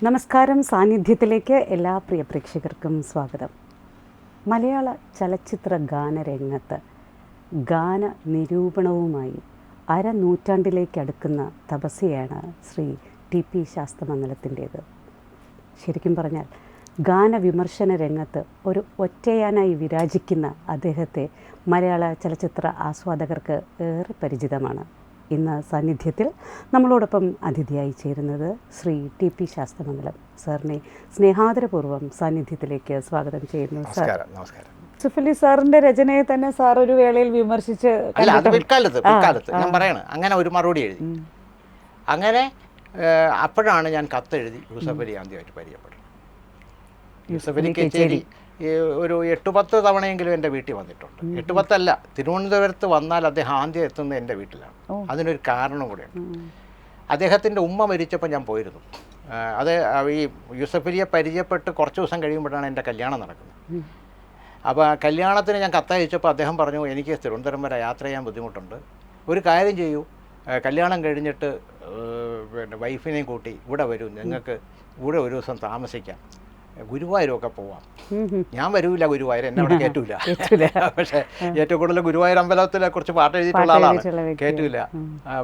നമസ്കാരം. സാന്നിധ്യത്തിലേക്ക് എല്ലാ പ്രിയ പ്രേക്ഷകർക്കും സ്വാഗതം. മലയാള ചലച്ചിത്ര ഗാനരംഗത്ത് ഗാന നിരൂപണവുമായി അരനൂറ്റാണ്ടിലേക്ക് അടുക്കുന്ന തപസ്യയാണ് ശ്രീ ടി.പി. ശാസ്തമംഗലത്തിൻ്റേത്. ശരിക്കും പറഞ്ഞാൽ ഗാനവിമർശന രംഗത്ത് ഒരു ഒറ്റയാനായി വിരാജിക്കുന്ന അദ്ദേഹത്തെ മലയാള ചലച്ചിത്ര ആസ്വാദകർക്ക് ഏറെ പരിചിതമാണ്. ഇന്ന് സാന്നിധ്യത്തിൽ നമ്മളോടൊപ്പം അതിഥിയായി ചേരുന്നത് ശ്രീ ടി.പി. ശാസ്തമംഗലം. സാറിനെ സ്നേഹാദരപൂർവ്വം സാന്നിധ്യത്തിലേക്ക് സ്വാഗതം ചെയ്യുന്നു. നമസ്കാരം. സുഫലി സാറിൻ്റെ രചനയെ തന്നെ സാർ ഒരു വേളയിൽ വിമർശിച്ച് ഞാൻ പറയണ അങ്ങനെ ഒരു മറുപടി എഴുതി. അങ്ങനെ അപ്പോഴാണ് ഞാൻ കത്തെഴുതി യൂസഫ് അലി ആദ്യമായിട്ട് പരിചയപ്പെടുന്നത്. യൂസഫ് അലി കച്ചേരി ഒരു 8-10 തവണയെങ്കിലും എൻ്റെ വീട്ടിൽ വന്നിട്ടുണ്ട്. 8-10 തിരുവനന്തപുരത്ത് വന്നാൽ അദ്ദേഹം ആദ്യം എത്തുന്നത് എൻ്റെ വീട്ടിലാണ്. അതിനൊരു കാരണം കൂടെയാണ്. അദ്ദേഹത്തിൻ്റെ ഉമ്മ മരിച്ചപ്പോൾ ഞാൻ പോയിരുന്നു. അത് ഈ യൂസഫ് അലിയെ പരിചയപ്പെട്ട് കുറച്ച് ദിവസം കഴിയുമ്പോഴാണ് എൻ്റെ കല്യാണം നടക്കുന്നത്. അപ്പോൾ കല്യാണത്തിന് ഞാൻ കത്തയച്ചപ്പോൾ അദ്ദേഹം പറഞ്ഞു, എനിക്ക് തിരുവനന്തപുരം വരെ യാത്ര ചെയ്യാൻ ബുദ്ധിമുട്ടുണ്ട്, ഒരു കാര്യം ചെയ്യൂ, കല്യാണം കഴിഞ്ഞിട്ട് പിന്നെ വൈഫിനെയും കൂട്ടി ഇവിടെ വരൂ, നിങ്ങൾക്ക് ഇവിടെ ഒരു ദിവസം താമസിക്കാം, ഗുരുവായൂരൊക്കെ പോവാം. ഞാൻ വരൂല ഗുരുവായൂർ, എന്നെ അവിടെ കയറ്റൂല. പക്ഷേ ഏറ്റവും കൂടുതൽ ഗുരുവായൂർ അമ്പലത്തിലെ കുറിച്ച് പാട്ട് എഴുതിയിട്ടുള്ള ആളാണ്, കയറ്റൂല.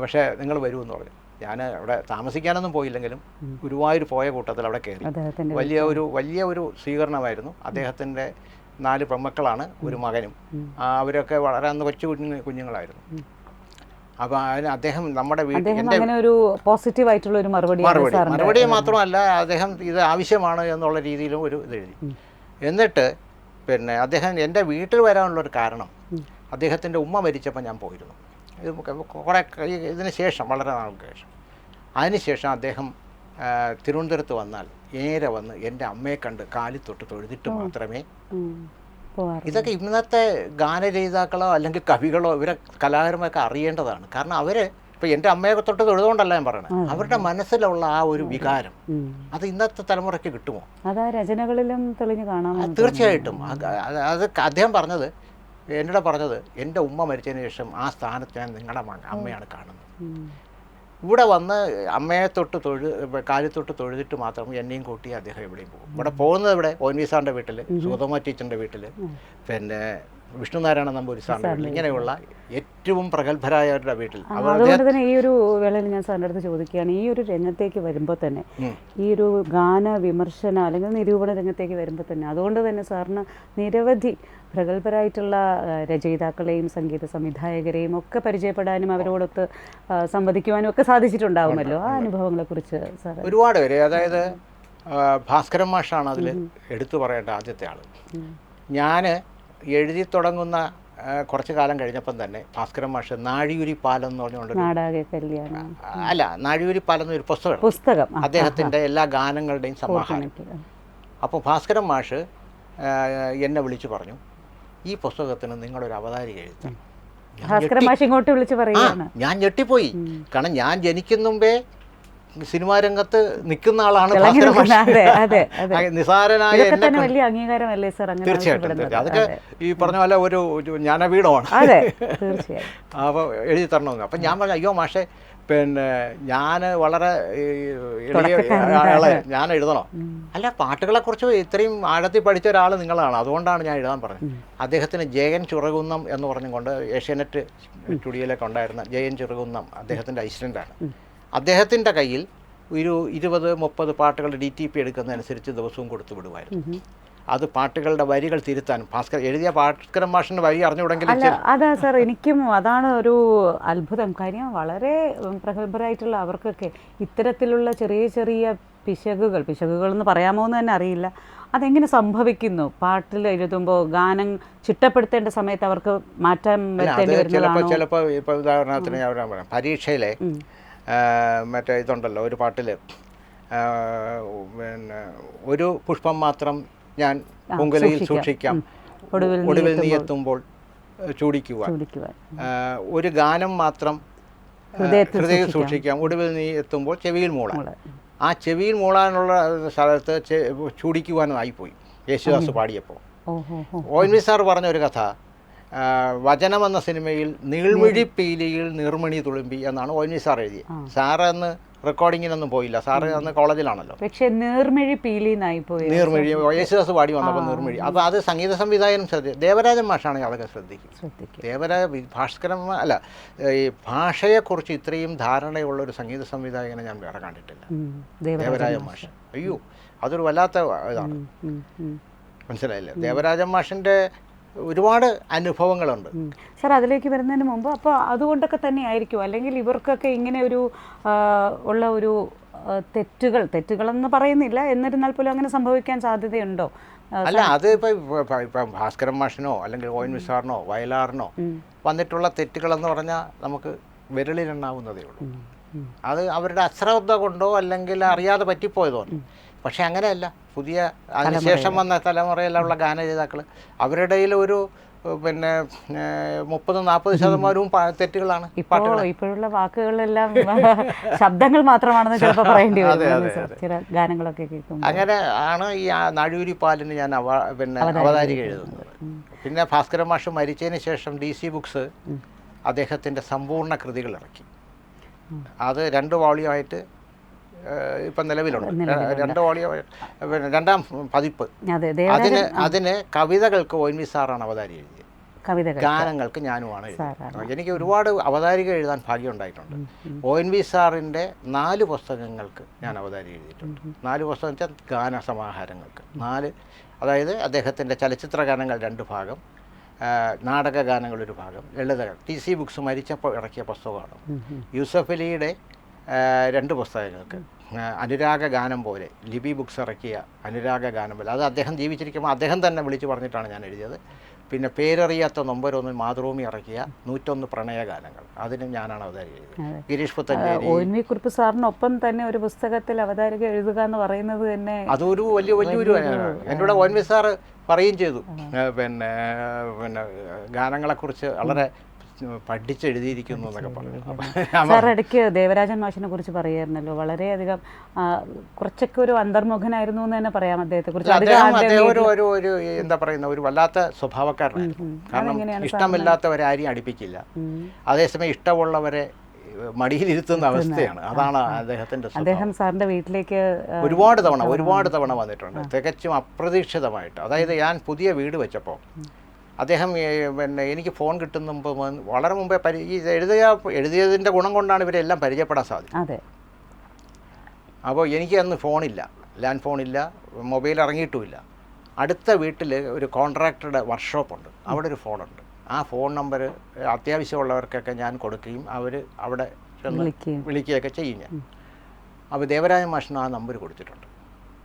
പക്ഷേ നിങ്ങൾ വരൂ എന്ന് പറഞ്ഞു. ഞാൻ അവിടെ താമസിക്കാനൊന്നും പോയില്ലെങ്കിലും ഗുരുവായൂർ പോയ കൂട്ടത്തിൽ അവിടെ കയറി. വലിയ ഒരു സ്വീകരണമായിരുന്നു. അദ്ദേഹത്തിൻ്റെ 4 പെൺമക്കളാണ്, ഒരു മകനും. അവരൊക്കെ വളരെ അന്ന് കൊച്ചു കുഞ്ഞുങ്ങളായിരുന്നു. അപ്പോൾ അദ്ദേഹം നമ്മുടെ വീട്ടിൽ ഒരു പോസിറ്റീവായിട്ടുള്ള ഒരു മറുപടി മാത്രമല്ല, അദ്ദേഹം ഇത് ആവശ്യമാണ് എന്നുള്ള രീതിയിലും ഒരു ഇത് എഴുതി. എന്നിട്ട് പിന്നെ അദ്ദേഹം എൻ്റെ വീട്ടിൽ വരാനുള്ളൊരു കാരണം, അദ്ദേഹത്തിൻ്റെ ഉമ്മ മരിച്ചപ്പോൾ ഞാൻ പോയിരുന്നു. ഇത് കുറേ ഇതിന് ശേഷം, വളരെ നാൾക്ക് ശേഷം. അതിനുശേഷം അദ്ദേഹം തിരുവനന്തപുരത്ത് വന്നാൽ നേരെ വന്ന് എൻ്റെ അമ്മയെ കണ്ട് കാലിൽ തൊട്ട് തൊഴുതിട്ട് മാത്രമേ. ഇതൊക്കെ ഇന്നത്തെ ഗാനരചയിതാക്കളോ അല്ലെങ്കിൽ കവികളോ ഇവരെ കലാകാരന്മാരൊക്കെ അറിയേണ്ടതാണ്. കാരണം അവർ ഇപ്പോൾ എൻ്റെ അമ്മയെ തൊട്ട് തൊഴുതുകൊണ്ടല്ല ഞാൻ പറയണത്, അവരുടെ മനസ്സിലുള്ള ആ ഒരു വികാരം അത് ഇന്നത്തെ തലമുറയ്ക്ക് കിട്ടുമോ? അത് രചനകളിലും തെളിഞ്ഞു കാണാം. തീർച്ചയായിട്ടും. അത് അദ്ദേഹം പറഞ്ഞത്, എന്നോട് പറഞ്ഞത്, എൻ്റെ ഉമ്മ മരിച്ചതിന് ശേഷം ആ സ്ഥാനത്ത് ഞാൻ നിങ്ങളുടെ അമ്മയാണ് കാണുന്നത്. ഇവിടെ വന്ന് അമ്മയെ കാലിൽ തൊട്ട് തൊഴുതിട്ട് മാത്രം എന്നെയും കൂട്ടി അദ്ദേഹം എവിടെയും പോകും. ഇവിടെ പോകുന്നത് ഇവിടെ ONV സാറിൻ്റെ വീട്ടിൽ, സുഗതമ്മ ടീച്ചറിൻ്റെ വീട്ടിൽ, പിന്നെ വിഷ്ണുനാരായണ നമ്പൂരി സാറിൻ്റെ വീട്ടിൽ, ഇങ്ങനെയുള്ള ഏറ്റവും പ്രഗത്ഭരായവരുടെ വീട്ടിൽ. അതുകൊണ്ട് തന്നെ ഈ ഒരു വേളയിൽ ഞാൻ സാറിൻ്റെ അടുത്ത് ചോദിക്കുകയാണ്, ഈ ഒരു രംഗത്തേക്ക് വരുമ്പോൾ തന്നെ, ഈ ഒരു ഗാന വിമർശന അല്ലെങ്കിൽ നിരൂപണ രംഗത്തേക്ക് വരുമ്പോൾ തന്നെ, അതുകൊണ്ട് തന്നെ സാറിന് നിരവധി പ്രഗത്ഭരായിട്ടുള്ള രചയിതാക്കളെയും സംഗീത സംവിധായകരെയും ഒക്കെ പരിചയപ്പെടാനും അവരോടൊത്ത് സംവദിക്കുവാനും ഒക്കെ സാധിച്ചിട്ടുണ്ടാവുമല്ലോ. ആ അനുഭവങ്ങളെക്കുറിച്ച് സാർ. ഒരുപാട് പേര്, അതായത് ഭാസ്കരൻ മാഷാണ് അതിൽ എടുത്തു പറയേണ്ട ആദ്യത്തെ ആൾ. ഞാൻ എഴുതി തുടങ്ങുന്ന കുറച്ച് കാലം കഴിഞ്ഞപ്പം തന്നെ ഭാസ്കരൻ മാഷ് നാഴിയൂരി പാലം എന്ന് പറഞ്ഞുകൊണ്ട്, നാഴിയൂരി പാലം എന്നൊരു പുസ്തകം, അദ്ദേഹത്തിൻ്റെ എല്ലാ ഗാനങ്ങളുടെയും സമാഹാരം. അപ്പോൾ ഭാസ്കരൻ മാഷ് എന്നെ വിളിച്ചു പറഞ്ഞു, ഈ പുസ്തകത്തിന് നിങ്ങളൊരു അവതാരിക എഴുതാം. ഞാൻ ഞെട്ടിപ്പോയി. കാരണം ഞാൻ ജനിക്കുന്ന മുമ്പേ സിനിമാ രംഗത്ത് നിൽക്കുന്ന ആളാണ് നിസാരനായ. തീർച്ചയായിട്ടും അതൊക്കെ ഈ പറഞ്ഞ പോലെ ഒരു ജ്ഞാനപീഠമാണ്. അപ്പോൾ എഴുതി തരണമെന്ന്. അപ്പം ഞാൻ പറഞ്ഞു, അയ്യോ മാഷേ, പിന്നെ ഞാൻ വളരെ ആളെ ഞാൻ എഴുതണോ? അല്ല, പാട്ടുകളെക്കുറിച്ച് ഇത്രയും ആഴത്തിൽ പഠിച്ച ഒരാൾ നിങ്ങളാണ്, അതുകൊണ്ടാണ് ഞാൻ എഴുതാൻ പറഞ്ഞത്. അദ്ദേഹത്തിന് ജയൻ ചിറകുന്നം എന്ന് പറഞ്ഞുകൊണ്ട് ഏഷ്യാനെറ്റ് സ്റ്റുഡിയോയിലൊക്കെ ഉണ്ടായിരുന്ന ജയൻ ചിറകുന്നം അദ്ദേഹത്തിൻ്റെ അസിസ്റ്റൻ്റാണ്. അദ്ദേഹത്തിൻ്റെ കയ്യിൽ ഒരു 20-30 പാട്ടുകൾ DTP എടുക്കുന്നതനുസരിച്ച് ദിവസവും കൊടുത്തു വിടുമായിരുന്നു. അത് പാട്ടുകളുടെ വരികൾ തിരുത്താൻ എഴുതിയ ഭാസ്കരൻ മാഷിൻ്റെ വരി അറിഞ്ഞുകൂടെങ്കിൽ. അതാ സാർ, എനിക്കും അതാണ് ഒരു അത്ഭുതം. കാര്യം വളരെ പ്രഗത്ഭരായിട്ടുള്ള അവർക്കൊക്കെ ഇത്തരത്തിലുള്ള ചെറിയ ചെറിയ പിശകുകൾ എന്ന് പറയാമോ എന്ന് തന്നെ അറിയില്ല, അതെങ്ങനെ സംഭവിക്കുന്നു? പാട്ടിൽ എഴുതുമ്പോൾ ഗാനം ചിട്ടപ്പെടുത്തേണ്ട സമയത്ത് അവർക്ക് മാറ്റം വരുത്തേണ്ടി വരുന്നതാണോ? ചിലപ്പോൾ ഇപ്പോൾ ഉദാഹരണത്തിന് പരീക്ഷയിലെ മറ്റേ ഇതുണ്ടല്ലോ, ഒരു പാട്ടിൽ പിന്നെ ഒരു പുഷ്പം മാത്രം ഞാൻ പൊങ്കലയിൽ സൂക്ഷിക്കാം, ഒടുവിൽ നീ എത്തുമ്പോൾ ചൂടിക്കുവാൻ, ഒരു ഗാനം മാത്രം ഹൃദയം സൂക്ഷിക്കാം, ഒടുവിൽ നീ എത്തുമ്പോൾ ചെവിയിൽ മൂളാൻ. ആ ചെവിയിൽ മൂളാനുള്ള സ്ഥലത്ത് ചൂടിക്കുവാനായിപ്പോയി യേശുദാസ് പാടിയപ്പോൾ. ONV സാർ പറഞ്ഞ ഒരു കഥ, വചനം എന്ന സിനിമയിൽ നീൾമിഴി പീലിയിൽ നീർമണി തുളുമ്പി എന്നാണ് ONV സാർ എഴുതിയത്. സാറന്ന് റെക്കോർഡിങ്ങിനൊന്നും പോയില്ല. സാറ് അന്ന് കോളേജിലാണല്ലോ. പക്ഷെ നീർമിഴി പീലിന്നായി പോയി. നീർമിഴി യേശുദാസ് പാടി വന്നപ്പോൾ നീർമിഴി. അപ്പോൾ അത് സംഗീത സംവിധായകനും ദേവരാജൻ മാഷാണെങ്കിൽ അതൊക്കെ ശ്രദ്ധിക്കും. ഭാസ്കരൻ അല്ല, ഈ ഭാഷയെക്കുറിച്ച് ഇത്രയും ധാരണയുള്ള ഒരു സംഗീത സംവിധായകനെ ഞാൻ വേറെ കണ്ടിട്ടില്ല. ദേവരാജൻ മാഷ്, അയ്യോ അതൊരു വല്ലാത്ത ഇതാണ്. മനസ്സിലായില്ലേ? ദേവരാജൻ മാഷിൻ്റെ ഒരുപാട് അനുഭവങ്ങളുണ്ട്. സാർ അതിലേക്ക് വരുന്നതിന് മുമ്പ് അപ്പോൾ അതുകൊണ്ടൊക്കെ തന്നെ ആയിരിക്കും, അല്ലെങ്കിൽ ഇവർക്കൊക്കെ ഇങ്ങനെ ഒരു ഉള്ള ഒരു തെറ്റുകളെന്ന് പറയുന്നില്ല, എന്നിരുന്നാൽ പോലും അങ്ങനെ സംഭവിക്കാൻ സാധ്യതയുണ്ടോ? അല്ല, അത് ഇപ്പം ഭാസ്കരൻ മാഷിനോ അല്ലെങ്കിൽ ONV സാറിനോ വയലാറിനോ വന്നിട്ടുള്ള തെറ്റുകളെന്ന് പറഞ്ഞാൽ നമുക്ക് വിരലിലെണ്ണാവുന്നതേ ഉള്ളൂ. അത് അവരുടെ അശ്രദ്ധ കൊണ്ടോ അല്ലെങ്കിൽ അറിയാതെ പറ്റിപ്പോയതോ. പക്ഷെ അങ്ങനെയല്ല. പുതിയ അതിനുശേഷം വന്ന തലമുറയിലുള്ള ഗാനരചയിതാക്കൾ അവരുടെ ഒരു 30-40% തെറ്റുകളാണ്. ഇപ്പോഴുള്ള വാക്കുകളെല്ലാം ശബ്ദങ്ങൾ മാത്രമാണെന്ന് ചിലപ്പോൾ പറയേണ്ടി വരും ചില ഗാനങ്ങളൊക്കെ കേൾക്കും. അങ്ങനെ ആണ് ഈ നാഴൂരി പാലിന് ഞാൻ അവതാരിക എഴുതുന്നത്. പിന്നെ ഭാസ്കരൻ മാഷ് മരിച്ചതിന് ശേഷം DC ബുക്സ് അദ്ദേഹത്തിൻ്റെ സമ്പൂർണ്ണ കൃതികൾ ഇറക്കി. അത് 2 വോളിയമായിട്ട് ഇപ്പം നിലവിലുണ്ട്. 2 വോളിയം, രണ്ടാം പതിപ്പ്. അതിന് കവിതകൾക്ക് ONV സാറാണ് അവതാരിക എഴുതിയത്, ഗാനങ്ങൾക്ക് ഞാനുമാണ് എഴുതിയത്. എനിക്ക് ഒരുപാട് അവതാരിക എഴുതാൻ ഭാഗ്യം ഉണ്ടായിട്ടുണ്ട്. ONV സാറിൻ്റെ 4 പുസ്തകങ്ങൾക്ക് ഞാൻ അവതാരിക എഴുതിയിട്ടുണ്ട്. 4 പുസ്തകം വെച്ചാൽ ഗാനസമാഹാരങ്ങൾക്ക് 4. അതായത് അദ്ദേഹത്തിൻ്റെ ചലച്ചിത്ര ഗാനങ്ങൾ 2 ഭാഗം, നാടക ഗാനങ്ങൾ 1 ഭാഗം, ലളിതകൾ. DC ബുക്സ് മരിച്ചപ്പോൾ ഇറക്കിയ പുസ്തകമാണ്. യൂസഫ് അലിയുടെ 2 പുസ്തകങ്ങൾക്ക്, അനുരാഗ ഗാനം പോലെ ലിബി ബുക്സ് ഇറക്കിയ അനുരാഗ ഗാനം പോലെ, അത് അദ്ദേഹം ജീവിച്ചിരിക്കുമ്പോൾ അദ്ദേഹം തന്നെ വിളിച്ചു പറഞ്ഞിട്ടാണ് ഞാൻ എഴുതിയത്. പിന്നെ പേരറിയാത്ത നൊമ്പരൊന്നും മാതൃഭൂമി ഇറക്കിയ 101 പ്രണയഗാനങ്ങൾ, അതിനും ഞാനാണ് അവതാരിക എഴുതിയത്. ഗിരീഷ് പുത്തഞ്ചേരി. ONV കുറുപ്പ് സാറിനൊപ്പം തന്നെ ഒരു പുസ്തകത്തിൽ അവതാരിക എഴുതുക എന്ന് പറയുന്നത് തന്നെ അതൊരു വലിയൊരു എൻ്റെ കൂടെ ONV സാറ് പറയുകയും ചെയ്തു. പിന്നെ ഗാനങ്ങളെക്കുറിച്ച് വളരെ പഠിച്ചെഴുതിയിരിക്കുന്നു എന്നൊക്കെ പറഞ്ഞു. സാർ ഇടയ്ക്ക് ദേവരാജൻ മാഷിനെ കുറിച്ച് പറയായിരുന്നല്ലോ, വളരെയധികം കുറച്ചൊക്കെ ഒരു അന്തർമുഖനായിരുന്നു എന്ന് തന്നെ പറയാം അദ്ദേഹത്തെ കുറിച്ച്. ഒരു എന്താ പറയുന്ന ഒരു വല്ലാത്ത സ്വഭാവക്കാരനായിരുന്നു. കാരണം ഇഷ്ടമില്ലാത്തവരാരെയും അടുപ്പിക്കില്ല, അതേസമയം ഇഷ്ടമുള്ളവരെ മടിയിലിരുത്തുന്ന അവസ്ഥയാണ്. അതാണ് അദ്ദേഹത്തിൻ്റെ. അദ്ദേഹം സാറിൻ്റെ വീട്ടിലേക്ക് ഒരുപാട് തവണ വന്നിട്ടുണ്ട്, തികച്ചും അപ്രതീക്ഷിതമായിട്ട്. അതായത് ഞാൻ പുതിയ വീട് വെച്ചപ്പോൾ അദ്ദേഹം എനിക്ക് ഫോൺ കിട്ടുന്ന വളരെ മുമ്പേ ഈ എഴുതിയതിൻ്റെ ഗുണം കൊണ്ടാണ് ഇവരെല്ലാം പരിചയപ്പെടാൻ സാധിക്കും. അപ്പോൾ എനിക്ക് അന്ന് ഫോണില്ല, ലാൻഡ് ഫോണില്ല, മൊബൈൽ ഇറങ്ങിയിട്ടുമില്ല. അടുത്ത വീട്ടിൽ ഒരു കോൺട്രാക്ടറുടെ വർക്ക്ഷോപ്പുണ്ട്, അവിടെ ഒരു ഫോണുണ്ട്. ആ ഫോൺ നമ്പർ അത്യാവശ്യമുള്ളവർക്കൊക്കെ ഞാൻ കൊടുക്കുകയും അവർ അവിടെ വിളിക്കുകയൊക്കെ ചെയ്യും ഞാൻ. അപ്പോൾ ദേവരാജൻ മാഷിന് ആ നമ്പർ കൊടുത്തിട്ടുണ്ട്.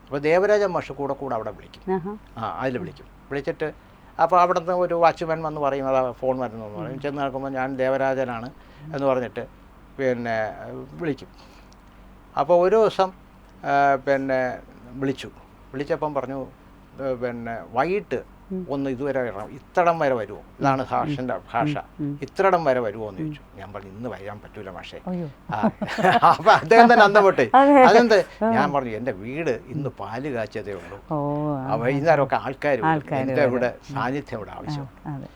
അപ്പോൾ ദേവരാജൻ മാഷ് കൂടെ അവിടെ വിളിക്കും. അതിൽ വിളിച്ചിട്ട് അപ്പോൾ അവിടുന്ന് ഒരു വാച്ച്മാൻ വന്ന് പറയും അതാ ഫോൺ വരുന്നു എന്ന് പറയും. ചെന്ന് നോക്കുമ്പോൾ ഞാൻ ദേവരാജനാണ് എന്ന് പറഞ്ഞിട്ട് വിളിക്കും. അപ്പോൾ ഒരു ദിവസം വിളിച്ചപ്പം പറഞ്ഞു വൈകിട്ട് ഒന്ന് ഇതുവരെ വരണം, ഇത്രടം വരെ വരുമോ, ഇതാണ് ഭാഷ, ഇത്രടം വരെ വരുമോ എന്ന് ചോദിച്ചു. ഞാൻ പറഞ്ഞു ഇന്ന് വരാൻ പറ്റൂല മാഷേ. അപ്പം അദ്ദേഹം തന്നെ അന്തപ്പെട്ടെ. അതെന്ത്? ഞാൻ പറഞ്ഞു എൻ്റെ വീട് ഇന്ന് പാല് കാച്ചതേ ഉള്ളൂ, വൈകുന്നേരമൊക്കെ ആൾക്കാർ എൻ്റെ ഇവിടെ സാന്നിധ്യം ഇവിടെ ആവശ്യമാണ്.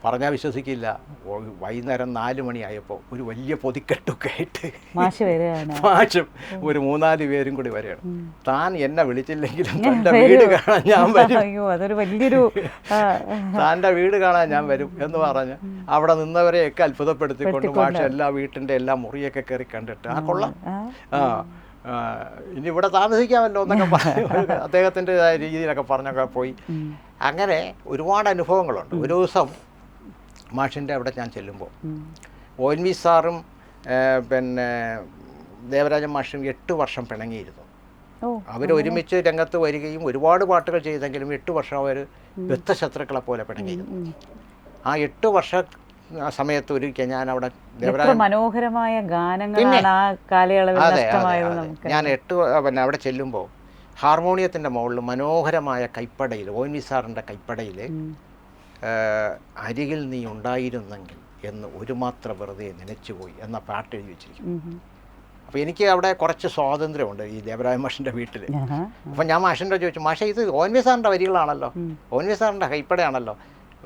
പറഞ്ഞാൽ വിശ്വസിക്കില്ല, വൈകുന്നേരം 4 മണിയായപ്പോൾ ഒരു വലിയ പൊതിക്കെട്ടൊക്കെ ആയിട്ട് മാഷും ഒരു 3-4 പേരും കൂടി വരികയാണ്. താൻ എന്നെ വിളിച്ചില്ലെങ്കിലും തൻ്റെ വീട് കാണാൻ ഞാൻ വരും, താൻ്റെ വീട് കാണാൻ ഞാൻ വരും എന്ന് പറഞ്ഞ് അവിടെ നിന്നവരെയൊക്കെ അത്ഭുതപ്പെടുത്തിക്കൊണ്ട് മാഷ എല്ലാ വീട്ടിൻ്റെ എല്ലാ മുറിയൊക്കെ കയറി കണ്ടിട്ട് ആ കൊള്ളാം, ഇനി ഇവിടെ താമസിക്കാമല്ലോ എന്നൊക്കെ പറഞ്ഞ് അദ്ദേഹത്തിൻ്റെതായ രീതിയിലൊക്കെ പറഞ്ഞൊക്കെ പോയി. അങ്ങനെ ഒരുപാട് അനുഭവങ്ങളുണ്ട്. ഒരു ദിവസം മാഷിൻ്റെ അവിടെ ഞാൻ ചെല്ലുമ്പോൾ ONV സാറും ദേവരാജൻ മാഷും 8 വർഷം പിണങ്ങിയിരുന്നു. അവർ ഒരുമിച്ച് രംഗത്ത് വരികയും ഒരുപാട് പാട്ടുകൾ ചെയ്തെങ്കിലും 8 വർഷം അവർ ബദ്ധശത്രുക്കളെ പോലെ പിണങ്ങിയിരുന്നു. ആ 8 വർഷ സമയത്ത് ഒരിക്കൽ ഞാൻ അവിടെ മനോഹരമായ ഗാനങ്ങളാണ് ആ കാലയളവിൽ നഷ്ടമായത്. ഞാൻ അവിടെ ചെല്ലുമ്പോൾ ഹാർമോണിയത്തിൻ്റെ മുകളിൽ മനോഹരമായ കൈപ്പടയിൽ ONV സാറിൻ്റെ കൈപ്പടയിൽ അരികിൽ നീ ഉണ്ടായിരുന്നെങ്കിൽ എന്ന് ഒരു മാത്രം വെറുതെ നനച്ചുപോയി എന്ന പാട്ട് എഴുതി വെച്ചിരിക്കും. അപ്പോൾ എനിക്ക് അവിടെ കുറച്ച് സ്വാതന്ത്ര്യമുണ്ട് ഈ ദേവരാജൻ മാഷിൻ്റെ വീട്ടിൽ. അപ്പം ഞാൻ മാഷിൻ്റെ ചോദിച്ചു, മാഷേ ഇത് ONV സാറിൻ്റെ വരികളാണല്ലോ, ONV സാറിൻ്റെ കൈപ്പടയാണല്ലോ,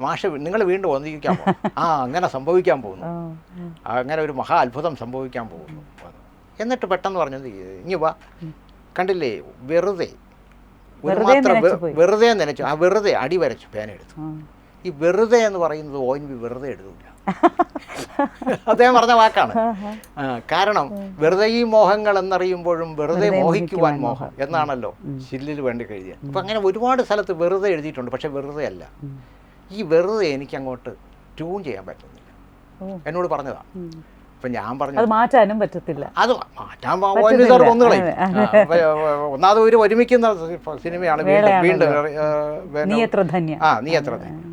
മാഷ് നിങ്ങൾ വീണ്ടും ഒന്നിക്കാൻ പോകും. അങ്ങനെ സംഭവിക്കാൻ പോകുന്നു, അങ്ങനെ ഒരു മഹാ അത്ഭുതം സംഭവിക്കാൻ പോകുന്നു. എന്നിട്ട് പെട്ടെന്ന് പറഞ്ഞത് ഇനി വാ, കണ്ടില്ലേ വെറുതെ ഒരു വെറുതെ മാത്രം നനച്ചു പോയി. വെറുതെ നനച്ചു, ആ വെറുതെ അടി വരച്ചു പേന എടുത്തു. ഈ വെറുതെ എന്ന് പറയുന്നത് ONV വെറുതെ എഴുതൂല. അദ്ദേഹം പറഞ്ഞ വാക്കാണ്. കാരണം വെറുതെ ഈ മോഹങ്ങൾ എന്നറിയുമ്പോഴും വെറുതെ മോഹിക്കുവാൻ മോഹം എന്നാണല്ലോ ചില്ലിൽ വേണ്ടി എഴുതിയത്. അപ്പം അങ്ങനെ ഒരുപാട് സ്ഥലത്ത് വെറുതെ എഴുതിയിട്ടുണ്ട്. പക്ഷെ വെറുതെ അല്ല. ഈ വെറുതെ എനിക്ക് അങ്ങോട്ട് ട്യൂൺ ചെയ്യാൻ പറ്റുന്നില്ല. എന്നോട് പറഞ്ഞതാണ്. അപ്പം ഞാൻ പറഞ്ഞു അത് മാറ്റാനും പറ്റത്തില്ല. അത് മാറ്റാൻ ഒന്നുകളെ ഒന്നാമത് ഒരു ഒരുമിക്കുന്ന സിനിമയാണ് വീണ്ടും നീ എത്ര ധന്യ. നീ എത്ര ധന്യ.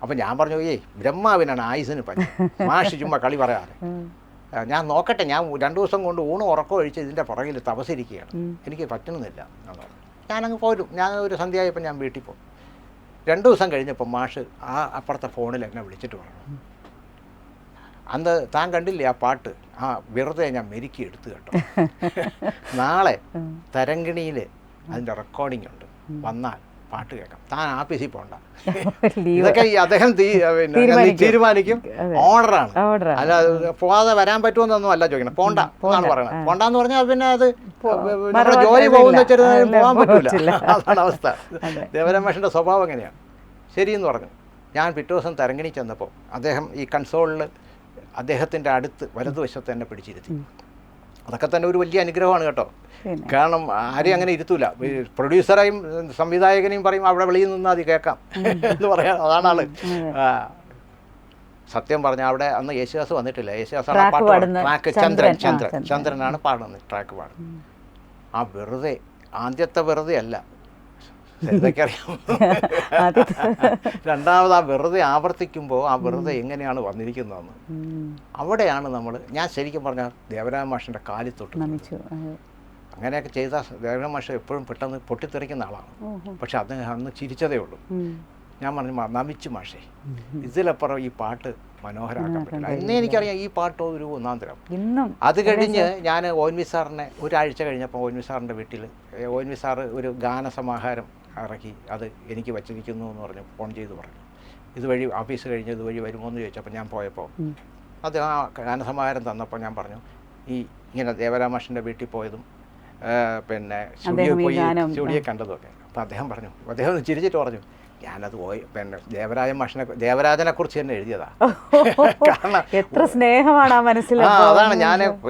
അപ്പം ഞാൻ പറഞ്ഞു ബ്രഹ്മാവിനാണ് ആയുസിന് പറ്റും, മാഷ് ചുമ്മാ കളി പറയാതെ. ഞാൻ നോക്കട്ടെ, ഞാൻ 2 ദിവസം കൊണ്ട് ഊണും ഉറക്കം ഒഴിച്ച് ഇതിൻ്റെ പുറകിൽ തപസിരിക്കുകയാണ്, എനിക്ക് പറ്റുന്നില്ല എന്ന് പറഞ്ഞു. ഞാനങ്ങ് പോരും. ഞാൻ ഒരു സന്ധ്യയായപ്പോൾ ഞാൻ വീട്ടിൽ പോകും. 2 ദിവസം കഴിഞ്ഞപ്പോൾ മാഷ് അപ്പുറത്തെ ഫോണിൽ എന്നെ വിളിച്ചിട്ട് പറഞ്ഞു, അന്ന് താൻ കണ്ടില്ലേ ആ പാട്ട്, വെറുതെ ഞാൻ മെരുക്കി എടുത്തു കേട്ടോ. നാളെ തരങ്കിണിയിൽ അതിൻ്റെ റെക്കോർഡിംഗ് ഉണ്ട്, വന്നാൽ പാട്ട് കേൾക്കാം, താൻ ആഫീസിൽ പോകണ്ട. ഇതൊക്കെ അദ്ദേഹം തീരുമാനിക്കും. ഓർഡറാണ്. അല്ല പോകാതെ വരാൻ പറ്റുമെന്നൊന്നും അല്ല ചോദിക്കണം. പോണ്ട എന്നാണ് പറയണത്. പോണ്ടെന്ന് പറഞ്ഞാൽ പിന്നെ അത് നമ്മുടെ ജോലി പോകുന്ന വെച്ചാൽ പോകാൻ പറ്റൂല. അതാണ് അവസ്ഥ. ദേവരാം മാഷിൻ്റെ സ്വഭാവം എങ്ങനെയാണ്. ശരിയെന്ന് പറഞ്ഞു. ഞാൻ പിറ്റേ ദിവസം തരങ്കിണി ചെന്നപ്പോൾ അദ്ദേഹം ഈ കൺസോളിൽ അദ്ദേഹത്തിൻ്റെ അടുത്ത് വലതുവശത്ത് തന്നെ പിടിച്ചിരുത്തി. അതൊക്കെ തന്നെ ഒരു വലിയ അനുഗ്രഹമാണ് കേട്ടോ. കാരണം ആരെയും അങ്ങനെ ഇരുത്തൂല. പ്രൊഡ്യൂസറേയും സംവിധായകനെയും പറയും അവിടെ വെളിയിൽ നിന്നാൽ അത് കേൾക്കാം എന്ന് പറയാം. അതാണ് ആള്. സത്യം പറഞ്ഞാൽ അവിടെ അന്ന് യേശുദാസ് വന്നിട്ടില്ല. യേശുദാസാണ് പാട്ട് ട്രാക്ക്, ചന്ദ്രനാണ് പാടുന്നത്, ട്രാക്ക് പാടുന്നത്. ആ വെറുതെ ആദ്യത്തെ വെറുതെ അല്ല, ഇതൊക്കെ അറിയാം. രണ്ടാമത് ആ വെറുതെ ആവർത്തിക്കുമ്പോൾ ആ വെറുതെ എങ്ങനെയാണ് വന്നിരിക്കുന്നതെന്ന് അവിടെയാണ് ഞാൻ ശരിക്കും പറഞ്ഞാൽ ദേവരാം മാഷിൻ്റെ കാലിൽ തൊട്ട്. അങ്ങനെയൊക്കെ ചെയ്താൽ ദേവരാം മാഷ് എപ്പോഴും പെട്ടെന്ന് പൊട്ടിത്തെറിക്കുന്ന ആളാണ്. പക്ഷെ അദ്ദേഹം അന്ന് ചിരിച്ചതേ ഉള്ളൂ. ഞാൻ പറഞ്ഞു, നമിച്ചു മാഷേ, ഇതിലപ്പുറം ഈ പാട്ട് മനോഹരമാക്കാൻ പറ്റില്ല. ഇന്നേ എനിക്കറിയാം ഈ പാട്ട് ഒരു ഒന്നാം തരം. അത് കഴിഞ്ഞ് ഞാൻ ONV സാറിനെ ഒരാഴ്ച കഴിഞ്ഞപ്പോൾ ONV സാറിൻ്റെ വീട്ടിൽ ONV സാറ് ഒരു ഗാനസമാഹാരം ഇറക്കി, അത് എനിക്ക് വച്ചിരിക്കുന്നു എന്ന് പറഞ്ഞു ഫോൺ ചെയ്ത് പറഞ്ഞു. ഇതുവഴി ഓഫീസ് കഴിഞ്ഞ് ഇതുവഴി വരുമോ എന്ന് ചോദിച്ചപ്പോൾ ഞാൻ പോയപ്പോൾ അത് ആ ഗാനസമാഹാരം തന്നപ്പോൾ ഞാൻ പറഞ്ഞു, ഇങ്ങനെ ദേവരാം മാഷിൻ്റെ വീട്ടിൽ പോയതും പിന്നെ സ്റ്റുഡിയോ കണ്ടതുമൊക്കെ. അപ്പോൾ അദ്ദേഹം പറഞ്ഞു, അദ്ദേഹം ചിരിച്ചിട്ട് പറഞ്ഞു, ഞാനത് പിന്നെ ദേവരാജനെ കുറിച്ച് തന്നെ എഴുതിയതാ. കാരണം എത്ര സ്നേഹമാണ് ആ മനസ്സിൽ. അതാണ്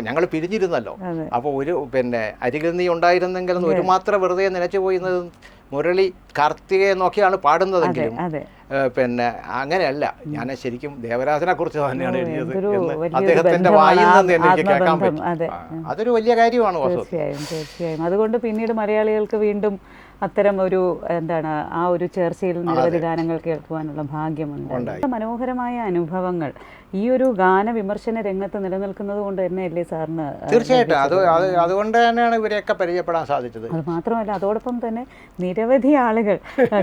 ഞങ്ങൾ പിരിഞ്ഞിരുന്നല്ലോ. അപ്പോൾ ഒരു പിന്നെ അരികിൽ നീ ഉണ്ടായിരുന്നെങ്കിൽ ഒരു മാത്രം വെറുതെ നനച്ചു പോയിരുന്നത് മുരളി കാർത്തികയെ നോക്കിയാണ് പാടുന്നതെങ്കിലും പിന്നെ അങ്ങനെയല്ല. ഞാൻ ശരിക്കും ദേവരാജനെ കുറിച്ച് തന്നെയാണ് എഴുതിയത് എന്ന് അദ്ദേഹത്തിന്റെ വായിൽ നിന്ന് എനിക്ക് കേൾക്കാൻ പറ്റും. അതൊരു വലിയ കാര്യമാണ്. തീർച്ചയായും. അതുകൊണ്ട് പിന്നീട് മലയാളികൾക്ക് വീണ്ടും അത്തരം ഒരു ആ ഒരു ചേർച്ചയിൽ നിരവധി ഗാനങ്ങൾ കേൾക്കുവാനുള്ള ഭാഗ്യമുണ്ട്. മനോഹരമായ അനുഭവങ്ങൾ ഈ ഒരു ഗാന വിമർശന രംഗത്ത് നിലനിൽക്കുന്നത് കൊണ്ട് തന്നെയല്ലേ സാറിന്? തീർച്ചയായിട്ടും അതുകൊണ്ട് തന്നെയാണ് ഇവരെയൊക്കെ പരിചയപ്പെടാൻ സാധിച്ചത്. അത് മാത്രമല്ല, അതോടൊപ്പം തന്നെ നിരവധി ആളുകൾ,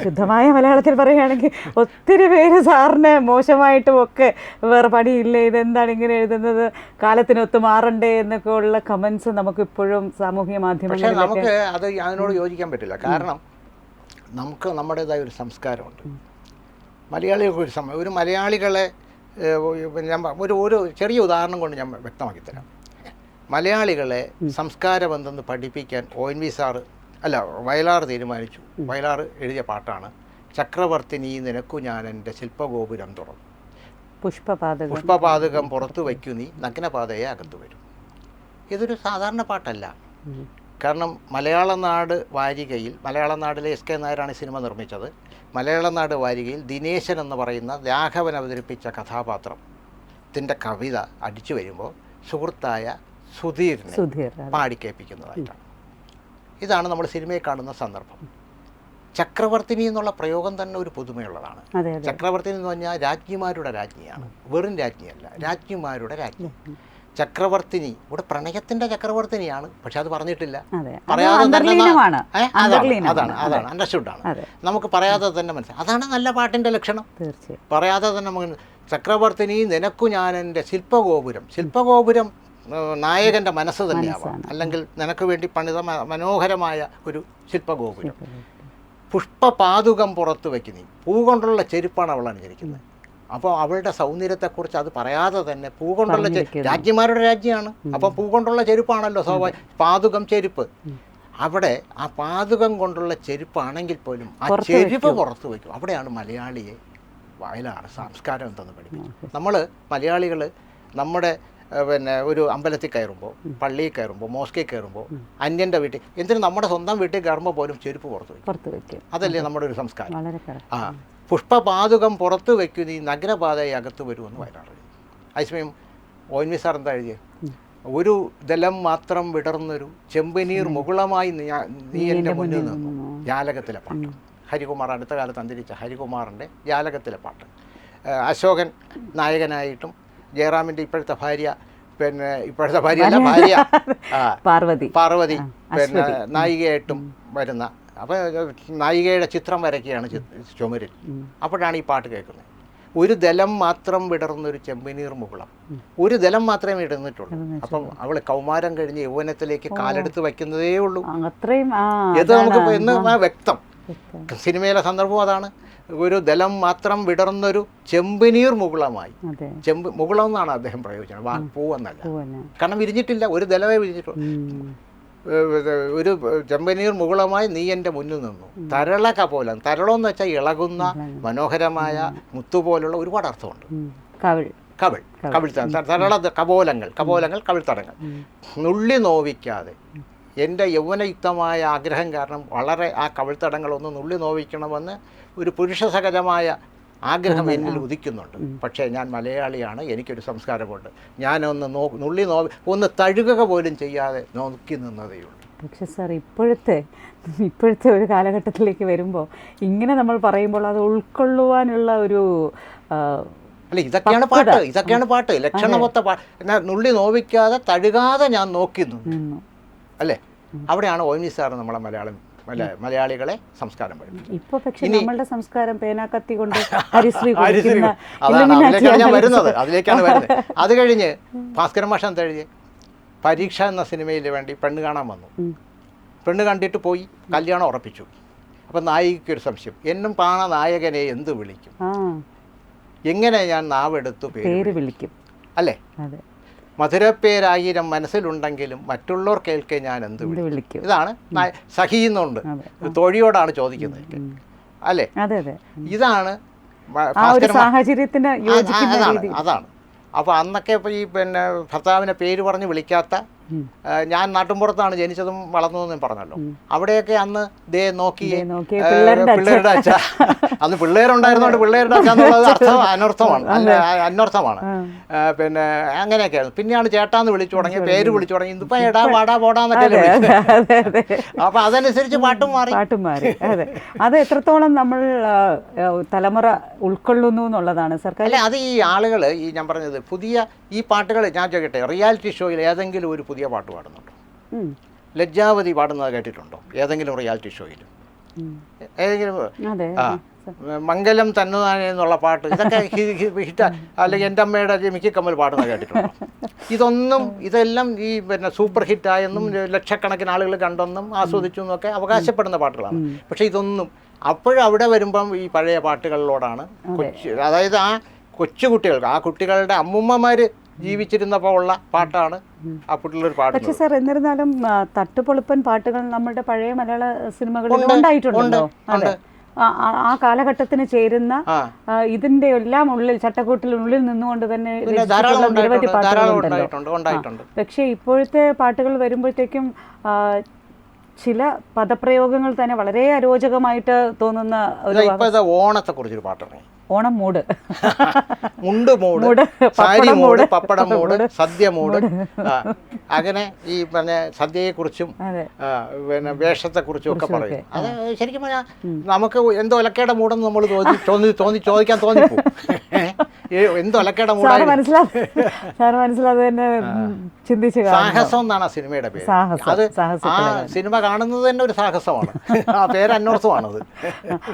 ശുദ്ധമായ മലയാളത്തിൽ പറയുകയാണെങ്കിൽ ഒത്തിരി പേര് സാറിന് മോശമായിട്ടും ഒക്കെ വേറെ പണിയില്ലേ, ഇതെന്താണ് ഇങ്ങനെ എഴുതുന്നത്, കാലത്തിനൊത്ത് മാറണ്ടേ എന്നൊക്കെ ഉള്ള കമൻസ് നമുക്കിപ്പോഴും സാമൂഹ്യ മാധ്യമങ്ങളിൽ. പക്ഷേ നമുക്ക് അതിനോട് യോജിക്കാൻ പറ്റില്ല. കാരണം നമുക്ക് നമ്മുടേതായ ഒരു സംസ്കാരമുണ്ട്. മലയാളികൾക്ക് ഒരു മലയാളികളെ ഒരു ചെറിയ ഉദാഹരണം കൊണ്ട് ഞാൻ വ്യക്തമാക്കി തരാം. മലയാളികളെ സംസ്കാരമെന്തെന്ന് പഠിപ്പിക്കാൻ ONV സാറ് വയലാർ തീരുമാനിച്ചു. വയലാർ എഴുതിയ പാട്ടാണ് ചക്രവർത്തിനി നിനക്കു ഞാൻ എൻ്റെ ശില്പഗോപുരം തുറന്നു, പുഷ്പപാതകം പുറത്തു വയ്ക്കൂ നീ നഗ്നപാതയെ അകത്തു വരും. ഇതൊരു സാധാരണ പാട്ടല്ല. കാരണം മലയാളനാട് വാരികയിൽ, മലയാളനാടിലെ SK നായരാണ് സിനിമ നിർമ്മിച്ചത്. മലയാളനാട് വാരികയിൽ ദിനേശൻ എന്ന് പറയുന്ന രാഘവൻ അവതരിപ്പിച്ച കഥാപാത്രത്തിൻ്റെ കവിത അടിച്ചു വരുമ്പോൾ സുഹൃത്തായ സുധീറിനെ പാടിക്കേൽപ്പിക്കുന്നതായിട്ടാണ്. ഇതാണ് നമ്മൾ സിനിമയിൽ കാണുന്ന സന്ദർഭം. ചക്രവർത്തിനി എന്നുള്ള പ്രയോഗം തന്നെ ഒരു പുതുമയുള്ളതാണ്. ചക്രവർത്തിനി എന്ന് പറഞ്ഞാൽ രാജ്ഞിമാരുടെ രാജ്ഞിയാണ്, വെറും രാജ്ഞിയല്ല, രാജ്ഞിമാരുടെ രാജ്ഞി. ചക്രവർത്തിനി ഇവിടെ പ്രണയത്തിന്റെ ചക്രവർത്തിനിയാണ്, പക്ഷെ അത് പറഞ്ഞിട്ടില്ല. പറയാതെ തന്നെ അതാണ് അണ്ടർസ്റ്റുഡാണ്. നമുക്ക് പറയാതെ തന്നെ മനസ്സിലായി. അതാണ് നല്ല പാട്ടിന്റെ ലക്ഷണം. പറയാതെ തന്നെ ചക്രവർത്തിനി നിനക്കു ഞാൻ എൻ്റെ ശില്പഗോപുരം നായകന്റെ മനസ്സ് തന്നെയാവാം, അല്ലെങ്കിൽ നിനക്ക് വേണ്ടി പണിത മനോഹരമായ ഒരു ശില്പഗോപുരം. പുഷ്പപാതുകം പുറത്തു വയ്ക്കുന്നീ, പൂ കൊണ്ടുള്ള ചെരുപ്പാണ് അവൾ അണിഞ്ഞിരിക്കുന്നത്. അപ്പോൾ അവളുടെ സൗന്ദര്യത്തെക്കുറിച്ച് അത് പറയാതെ തന്നെ പൂ കൊണ്ടുള്ള രാജ്ഞിമാരുടെ രാജ്യമാണ്. അപ്പം പൂ കൊണ്ടുള്ള ചെരുപ്പാണല്ലോ പാതുകം ചെരുപ്പ്. അവിടെ ആ പാതുകം കൊണ്ടുള്ള ചെരുപ്പാണെങ്കിൽ പോലും ആ ചെരുപ്പ് പുറത്ത് വയ്ക്കും. അവിടെയാണ് മലയാളിയെ വയലാണ് സംസ്കാരം എന്തെന്ന് പഠിപ്പിക്കും. നമ്മൾ മലയാളികൾ നമ്മുടെ പിന്നെ ഒരു അമ്പലത്തിൽ കയറുമ്പോൾ, പള്ളിയിൽ കയറുമ്പോൾ, മോസ്കിൽ കയറുമ്പോൾ, അന്യൻ്റെ വീട്ടിൽ, എന്തിനും നമ്മുടെ സ്വന്തം വീട്ടിൽ കയറുമ്പോൾ പോലും ചെരുപ്പ് പുറത്ത് വയ്ക്കും. അതല്ലേ നമ്മുടെ ഒരു സംസ്കാരം. ആ പുഷ്പപാതുകം പുറത്ത് വയ്ക്കും, ഈ നഗരപാതയെ അകത്ത് വരുമെന്ന് വയലാർ എഴുതി. അതേസമയം ONV സാർ എന്താ എഴുതിയത്? ഒരു ദലം മാത്രം വിടർന്നൊരു ചെമ്പനീർ മുകുളമായി നീ എൻ്റെ മുന്നിൽ നിന്നു. ജാലകത്തിലെ പാട്ട്. ഹരികുമാർ, അടുത്ത കാലത്ത് അന്തരിച്ച ഹരികുമാറിൻ്റെ ജാലകത്തിലെ പാട്ട്. അശോകൻ നായകനായിട്ടും ജയറാമിൻ്റെ ഇപ്പോഴത്തെ ഭാര്യ, പിന്നെ ഇപ്പോഴത്തെ ഭാര്യ പാർവതി പിന്നെ നായികയായിട്ടും വരുന്ന. അപ്പോൾ നായികയുടെ ചിത്രം വരയ്ക്കുകയാണ് ചുമരിൽ. അപ്പോഴാണ് ഈ പാട്ട് കേൾക്കുന്നത്. ഒരു ദലം മാത്രം വിടർന്നൊരു ചെമ്പനീർ മുകുളം. ഒരു ദലം മാത്രമേ ഇടന്നിട്ടുള്ളൂ. അപ്പം അവൾ കൗമാരം കഴിഞ്ഞ് യൗവനത്തിലേക്ക് കാലെടുത്ത് വയ്ക്കുന്നതേ ഉള്ളൂ. ഇത് നമുക്ക് ഇന്ന് വ്യക്തം. സിനിമയിലെ സന്ദർഭം അതാണ്. ഒരു ദലം മാത്രം വിടർന്നൊരു ചെമ്പനീർ മുകുളമായി. മുകുളം എന്നാണ് അദ്ദേഹം പ്രയോഗിച്ചത്, പൂവെന്നല്ല. കാരണം വിരിഞ്ഞിട്ടില്ല, ഒരു ദലമേ വിരിഞ്ഞിട്ടുള്ളൂ. ഒരു ചെമ്പനീർ മുകുളമായി നീ എൻ്റെ മുന്നിൽ നിന്നു. തരള കപോലം. തരളം എന്ന് വെച്ചാൽ ഇളകുന്ന മനോഹരമായ മുത്തുപോലുള്ള ഒരുപാട് അർത്ഥമുണ്ട്. തരള കപോലങ്ങൾ, കവിൾത്തടങ്ങൾ. നുള്ളി നോവിക്കാതെ എൻ്റെ യൗവനയുക്തമായ ആഗ്രഹം കാരണം വളരെ ആ കവിൾത്തടങ്ങളൊന്ന് നുള്ളി നോവിക്കണമെന്ന് ഒരു പുരുഷ സഹജമായ ആഗ്രഹം എന്നിൽ ഉദിക്കുന്നുണ്ട്. പക്ഷേ ഞാൻ മലയാളിയാണ്, എനിക്കൊരു സംസ്കാരമുണ്ട്. ഞാനൊന്ന് നുള്ളി ഒന്ന് തഴുകുക പോലും ചെയ്യാതെ നോക്കി നിന്നതേയുള്ളൂ. പക്ഷെ സാർ ഇപ്പോഴത്തെ ഒരു കാലഘട്ടത്തിലേക്ക് വരുമ്പോൾ ഇങ്ങനെ നമ്മൾ പറയുമ്പോൾ അത് ഉൾക്കൊള്ളുവാനുള്ള ഒരു അല്ല, ഇതൊക്കെയാണ് പാട്ട് ലക്ഷണമൊത്ത പാട്ട്. എന്നാൽ നുള്ളി നോവിക്കാതെ തഴുകാതെ ഞാൻ നോക്കി നിന്നു അല്ലേ? അവിടെയാണ് ONV സാർ നമ്മളെ മലയാളികളെ സംസ്കാരം പഠിപ്പിക്കുന്നത്. ഇപ്പോൾ പക്ഷേ നമ്മളുടെ സംസ്കാരം പേനാക്കത്തി കൊണ്ട് അതിലേക്കാണ് വരുന്നത്. അത് കഴിഞ്ഞ് ഭാസ്കരൻ മാഷ് എന്താ എഴുതിയത്? പരീക്ഷ എന്ന സിനിമയിൽ വേണ്ടി പെണ്ണ് കാണാൻ വന്നു. പെണ്ണ് കണ്ടിട്ട് പോയി, കല്യാണം ഉറപ്പിച്ചു. അപ്പം നായികയ്ക്കൊരു സംശയം, എന്നും പാണ നായകനെ എന്ത് വിളിക്കും, എങ്ങനെ ഞാൻ നാവെടുത്തു പേര് വിളിക്കും അല്ലേ? മധുരപ്പേരായിരം മനസ്സിലുണ്ടെങ്കിലും മറ്റുള്ളവർ കേൾക്കെ ഞാൻ എന്ത് വിളിക്കും. ഇതാണ് സഹിയുന്നുണ്ട്, തോഴിയോടാണ് ചോദിക്കുന്നത് അല്ലേ? ഇതാണ് അതാണ്. അപ്പോൾ അന്നൊക്കെ ഇപ്പോൾ ഈ പിന്നെ ഭർത്താവിനെ പേര് പറഞ്ഞ് വിളിക്കാത്ത, ഞാൻ നാട്ടിൻപുറത്താണ് ജനിച്ചതും വളർന്നതെന്നും പറഞ്ഞല്ലോ. അവിടെയൊക്കെ അന്ന് ദേ നോക്കിയേ പിള്ളേരുടെ അച്ഛ. അന്ന് പിള്ളേരുണ്ടായിരുന്നോണ്ട് പിള്ളേരുടെ അച്ഛ എന്നുള്ളത് അനർത്ഥമാണ്. പിന്നെ അങ്ങനെയൊക്കെ ആയിരുന്നു. പിന്നെയാണ് ചേട്ടാന്ന് വിളിച്ചു തുടങ്ങി, പേര് വിളിച്ചു തുടങ്ങി. ഇതിപ്പോ എടാ വാടാ പോടാന്നൊക്കെ വിളിക്കുന്നത്. അപ്പൊ അതനുസരിച്ച് പാട്ടും മാറി. അതെ, അത് എത്രത്തോളം നമ്മൾ തലമുറ ഉൾക്കൊള്ളുന്നു എന്നുള്ളതാണ് സർക്കാർ. അല്ലെ, അത് ഈ ആളുകൾ ഈ ഞാൻ പറഞ്ഞത് പുതിയ ഈ പാട്ടുകൾ ഞാൻ ചോദിക്കട്ടെ, റിയാലിറ്റി ഷോയിൽ ഏതെങ്കിലും ഒരു പുതിയ പാട്ട് പാടുന്നുണ്ടോ? ലജ്ജാവതി പാടുന്നത് കേട്ടിട്ടുണ്ടോ ഏതെങ്കിലും റിയാലിറ്റി ഷോയിൽ? ഏതെങ്കിലും മംഗലം തന്നുതാനേ എന്നുള്ള പാട്ട്, ഇതൊക്കെ ഹിറ്റ്. അല്ലെങ്കിൽ എൻ്റെ അമ്മയുടെ മിക്ക കമ്മൽ പാടുന്നത് കേട്ടിട്ടുണ്ടോ? ഇതെല്ലാം ഈ പിന്നെ സൂപ്പർ ഹിറ്റായെന്നും ലക്ഷക്കണക്കിന് ആളുകൾ കണ്ടെന്നും ആസ്വദിച്ചു എന്നൊക്കെ അവകാശപ്പെടുന്ന പാട്ടുകളാണ്. പക്ഷേ ഇതൊന്നും അപ്പോഴവിടെ വരുമ്പം ഈ പഴയ പാട്ടുകളിലോടാണ് അതായത് ആ കൊച്ചുകുട്ടികൾക്ക്, ആ കുട്ടികളുടെ അമ്മുമ്മമാർ ജീവിച്ചിരുന്നപ്പോൾ ഉള്ള പാട്ടാണ് ആ പിള്ളേർ പാടുന്നത്. പക്ഷേ സാർ, എന്നിരുന്നാലും തട്ടുപൊളിപ്പൻ പാട്ടുകൾ നമ്മുടെ പഴയ മലയാള സിനിമകളിൽ ഉണ്ടായിട്ടുണ്ടോ? അതെ, ആ കാലഘട്ടത്തിന് ചേരുന്ന ഇതിന്റെ എല്ലാം ഉള്ളിൽ ചട്ടക്കൂട്ടിനുള്ളിൽ നിന്നുകൊണ്ട് തന്നെ നിരവധി പാട്ടുകളുണ്ടല്ലോ. പക്ഷേ ഇപ്പോഴത്തെ പാട്ടുകൾ വരുമ്പോഴത്തേക്കും ചില പദപ്രയോഗങ്ങൾ തന്നെ വളരെ അരോചകമായിട്ട് തോന്നുന്ന ഒരു. ഓണത്തെ കുറിച്ചൊരു പാട്ടിറങ്ങി, ഓണം മൂട്, മുണ്ട് മൂട്, സാരി മൂട്, പപ്പടം മൂട്, സദ്യ മൂട്. അങ്ങനെ ഈ പിന്നെ സദ്യയെക്കുറിച്ചും പിന്നെ വേഷത്തെക്കുറിച്ചും ഒക്കെ പറയും. അത് ശരിക്കും പറഞ്ഞാൽ നമുക്ക് എന്തോ ഒലക്കയുടെ മൂടെന്ന് നമ്മൾ ചോദിക്കാൻ തോന്നിപ്പോ. എന്തോ ഒലക്കയുടെ മൂടായി സാഹസം എന്നാണ് ആ സിനിമയുടെ പേര്. അത് ആ സിനിമ കാണുന്നത് തന്നെ ഒരു സാഹസമാണ്. ആ പേര് അന്വർത്ഥമാണത്.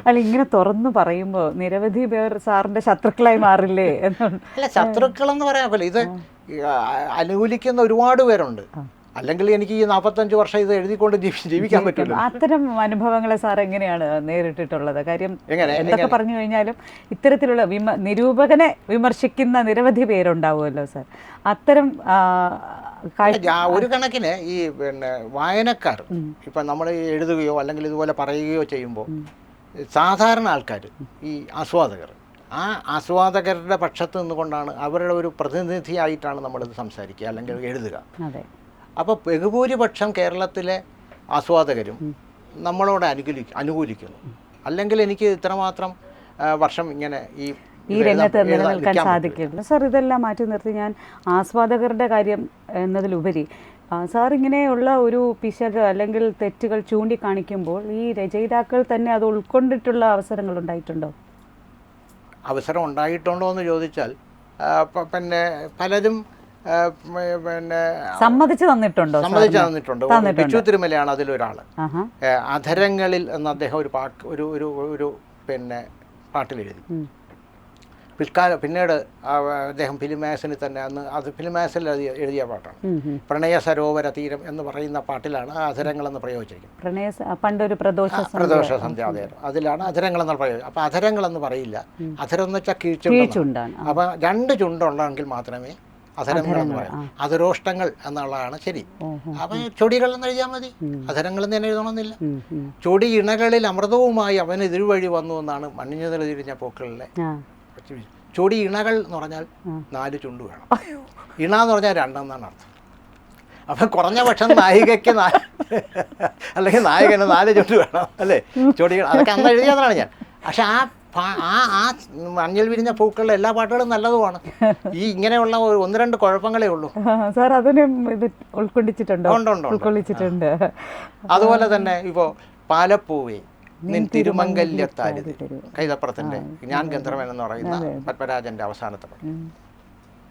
അല്ല, ഇങ്ങനെ തുറന്നു പറയുമ്പോ നിരവധി പേർ സാറിന്റെ ശത്രുക്കളായി മാറില്ലേ? അല്ല, ശത്രുക്കളെന്ന് പറയാൻ പറ്റില്ല. ഇത് അനുകൂലിക്കുന്ന ഒരുപാട് പേരുണ്ട്. അല്ലെങ്കിൽ എനിക്ക് ഈ 45 വർഷം ഇത് എഴുതിക്കൊണ്ട് ജീവിക്കാൻ പറ്റില്ല. അത്തരം അനുഭവങ്ങളെ സാർ എങ്ങനെയാണ് നേരിട്ടിട്ടുള്ളത്? കാര്യം എങ്ങനെ എന്തൊക്കെ പറഞ്ഞു കഴിഞ്ഞാലും ഇത്തരത്തിലുള്ള നിരൂപകനെ വിമർശിക്കുന്ന നിരവധി പേരുണ്ടാവുമല്ലോ സാർ. അത്തരം ഒരു കണക്കിന് ഈ പിന്നെ വായനക്കാർ ഇപ്പം നമ്മൾ എഴുതുകയോ അല്ലെങ്കിൽ ഇതുപോലെ പറയുകയോ ചെയ്യുമ്പോൾ സാധാരണ ആൾക്കാർ, ഈ ആസ്വാദകർ, ആ ആസ്വാദകരുടെ പക്ഷത്ത് നിന്നുകൊണ്ടാണ്, അവരുടെ ഒരു പ്രതിനിധിയായിട്ടാണ് നമ്മളിത് സംസാരിക്കുക അല്ലെങ്കിൽ എഴുതുക. അപ്പോൾ ബഹുഭൂരിപക്ഷം കേരളത്തിലെ ആസ്വാദകരും നമ്മളോട് അനുകൂലിക്കുന്നു. അല്ലെങ്കിൽ എനിക്ക് ഇത്രമാത്രം വർഷം ഇങ്ങനെ ഈ രംഗത്ത് നിലനിൽക്കാൻ സാധിക്കില്ല. സാർ, ഇതെല്ലാം മാറ്റി നിർത്തി ഞാൻ ആസ്വാദകരുടെ കാര്യം എന്നതിലുപരി സാർ ഇങ്ങനെയുള്ള ഒരു പിശക് അല്ലെങ്കിൽ തെറ്റുകൾ ചൂണ്ടിക്കാണിക്കുമ്പോൾ ഈ രചയിതാക്കൾ തന്നെ അത് ഉൾക്കൊണ്ടിട്ടുള്ള അവസരങ്ങൾ ഉണ്ടായിട്ടുണ്ടോ? അവസരം ഉണ്ടായിട്ടുണ്ടോ എന്ന് ചോദിച്ചാൽ പിന്നെ പലരും പിന്നെ സമ്മതിച്ചു തന്നിട്ടുണ്ട്. ബിച്ചു തിരുമലയാണ് അതിലൊരാൾ. അധരങ്ങളിൽ എന്ന് അദ്ദേഹം ഒരു പിന്നെ പാട്ടിലെഴുതി. പിന്നീട് അദ്ദേഹം ഫിലിമാസിന് തന്നെ അത് ഫിലിമാസിൽ എഴുതിയ പാട്ടാണ്. പ്രണയ സരോവര തീരം എന്ന് പറയുന്ന പാട്ടിലാണ് അധരങ്ങളെന്ന് പ്രയോഗിച്ചിരിക്കുന്നത്. പണ്ടൊരു പ്രദോഷ സന്ധ്യ, അതെ, അതിലാണ് അധരങ്ങളെന്ന് പ്രയോഗിച്ചത്. അപ്പം അധരങ്ങളെന്ന് പറയില്ല, അധരം എന്ന് വെച്ചാൽ കീഴ്ചുണ്ടാണ്. അപ്പം 2 ചുണ്ടുണ്ടെങ്കിൽ മാത്രമേ അധരങ്ങളെന്ന് പറയാം. അധരോഷ്ടങ്ങൾ എന്നുള്ളതാണ് ശരി. അപ്പം ചൊടികൾ എന്ന് എഴുതിയാൽ മതി, അധരങ്ങൾ എന്ന് തന്നെ എഴുതണമെന്നില്ല. ചൊടി ഇണകളിൽ അമൃതവുമായി അവൻ എതിർവഴി വന്നു എന്നാണ് മണ്ണിഞ്ഞ തിരിഞ്ഞ പൂക്കളിലെ ചൊടി. ഇണകൾ എന്ന് പറഞ്ഞാൽ 4 ചുണ്ട് വേണം. ഇണ എന്ന് പറഞ്ഞാൽ 2 എന്നാണ് അർത്ഥം. അപ്പം കുറഞ്ഞ പക്ഷം നായികയ്ക്ക് അല്ലെങ്കിൽ നായകന് 4 ചുണ്ട് വേണം, അല്ലേ? ചൊടികൾ അതൊക്കെ അന്ന് എഴുതിയതാണ് ഞാൻ. പക്ഷെ ആ മഞ്ഞൾ വിരിഞ്ഞ പൂക്കളുടെ എല്ലാ പാട്ടുകളും നല്ലതുമാണ്. ഈ ഇങ്ങനെയുള്ള 1-2 കുഴപ്പങ്ങളേ ഉള്ളൂ. സാർ അതിനും ഇത് ഉൾക്കൊള്ളിച്ചിട്ടുണ്ട്. അതുപോലെ തന്നെ ഇപ്പോൾ പാലപ്പൂവേ നിൻ തിരുമംഗല്യത്താലി, കൈതപ്പുറത്തിൻ്റെ ഞാൻ ഗന്ധർവൻ എന്ന് പറയുന്ന പത്മരാജൻ്റെ അവസാനത്തെ പാട്ട്.